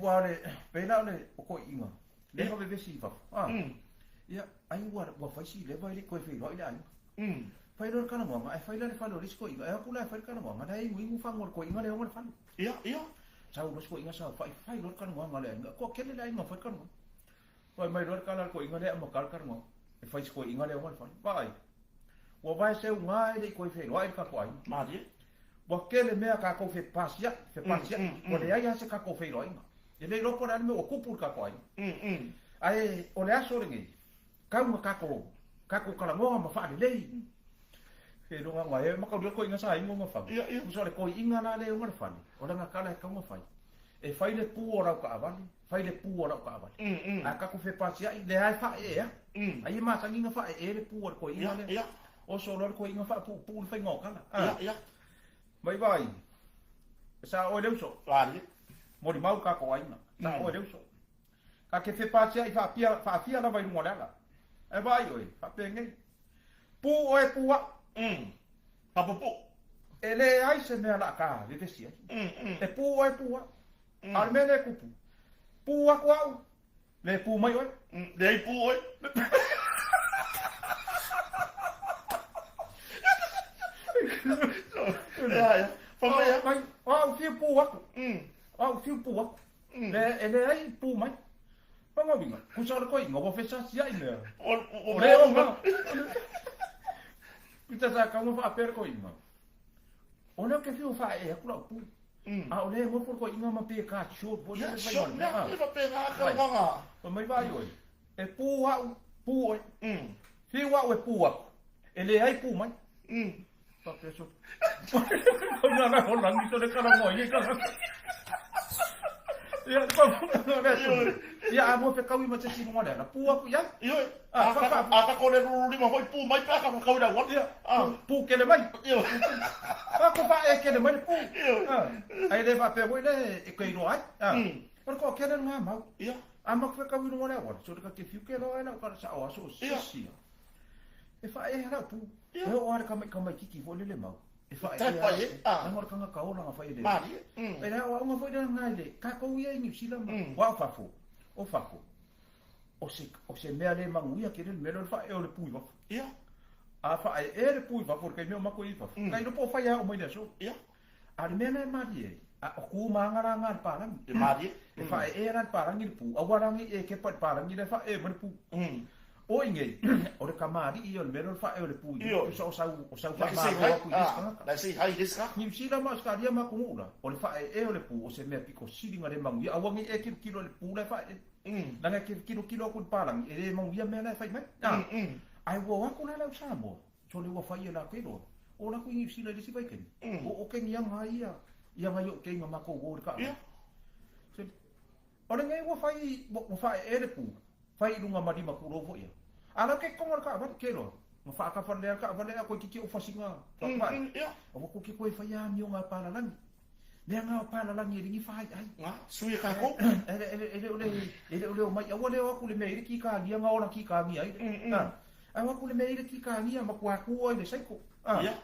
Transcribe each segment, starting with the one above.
wale pena le ko inga le ho be si fa ya ai wa fa si le vai le ko fe lo ile ai fai lo kana mo ai fai le fa lo risko inga ai kula fai kana mo ma dai mu fa ngor ko inga le ngor fa Iya. Sau risko inga sa fai lo kana mo ma le ko kele le inga fa kana mo wa mai lo kana ko inga le mo kal kana mo fai ko inga le ngor fa vai wa vai se ngai le ko fe lo ai ka ko ai Ma di. wa kele mea ka ko fe pasia o le ai se ka ko fe lo inga e le lo ko na me o kupu ka ko ai ai o le aso le ngi ka mo ka ko kala mo ma fa le e lo nga e ma ka ko inga sa inga ma fa Iya. so le ko inga na le ma fa o nga kala ka mo fa e fai le pu ora ka avali fai le pu ora ka avali a ka ko fe pasia i le ai fa e ai ma sa inga fa e le pu ora ko inga le o so lo ko inga fa pu fa ngo kala Iya. Vai. Sa o leu so. Claro. Mori mau ka ko aina. Sa o leu so. Ka ke fe pasia i fa pia la vai ngora. E vai oi, fa penge. Pu o e pu wa. Papapu. Ele ai se me la ka, le tesia. E pu o e pu wa. Al me le kupu. Pu wa ko. Le pu mai oi. Le pu oi. Ja. Van mij, ja. Oh, vier pu wa. Oh, vier pu wa. Le ai pu mai. Vamos bingo. Ku sa ko ingo, vou fechar sia ina. O Leo, mano. Pita sa ka mo fa per ko ingo. Ona ke fiu fa e ku la pu. A o le mo ko ingo ma pe ka short bo Ja, le vai zo, mo. ja, ik heb een aangehangen. O mai vai oi. E pu wa pu oi. Fiu wa e pu wa. Ele ai pu mai. Pa peso. Ona na ho lang dito de kana mo ye kana. Ya, ya amo pe kawi ma tsi mo le na pu wa ku ya. Yo, aka ko le ruri ma hoi pu mai pa ka ka da wa. Pu ke le mai. Yo. Pa ko fa e ke le mai pu. Ai le va pe wo le e ko ino ai. Por ko ke le nga ma. Ja. Amo pe kawi no le wa. So ka ke fiu ke lo ela ka sa o so si. E fa e ra pu. E o ar ka mai kiki vo le mau. E fa Tai pai e. Angor ka nga ka ona nga fa ile. Mari. E ra o nga foi de nga ile. Ka ko ia ni sila ma. Wa fa fo. O fa ko. O se mea le manguia ke le melo fa e o le pui va. Ja. A fa e le pui va porque meu ma ko i fa. Kai no po fa ya o mai de so. Ja. A le mena ma di. A ku ma ngara ngar parang. Mari. E fa e ran parang il pu. A warang e ke pa parang ni le fa e mo pu. O inge o le kamari i o le melo fa e o le pu. O sa fa ma. La si hai dis ka. Ni sila ma ska dia ma ko ula. O le fa e o le pu o se me piko silinga le manguia. A wangi e kilo le pu le fa e. Nanga kilo kun palang e mau ia mena fai mai. Ai wo aku na la usamo. So le wo fai la kilo. O la ku ngi sila disi fai ken. O ken yang hai ia. Ia mai o ken ma ko go ka. O le ngai wo fai e le pu. Fai lunga madi ma ku rovo ia. Ala ke ko ka ba kilo. Mo fa ka fa le ka va le ko ki o fasinga. O ko ki ko fai ya mi o nga pala lang. Le nga pala lang ni ringi fai ai. Sui ka ko. Ele o mai o le o ku le mei ki ka ngia nga ora ki ka ngia ai. Ai wa ku le mei ki ka ngia ma ku aku o le sai ko.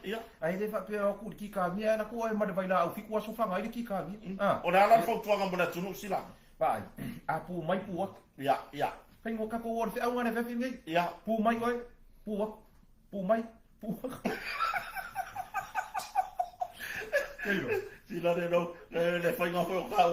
Ja. Ai le fa pe o ku ki ka ngia na ku o ma de vai la o fi ku so fa ngai ki ka ngia. O la fo tuanga mo na tunu sila. Pai. A pu mai pu. Ja. Kai ngo ka ko o fe au nga ne fe fi ngai. Ja. Pu mai oi. Pu mai. Pu. Sila de no le fai nga fo ka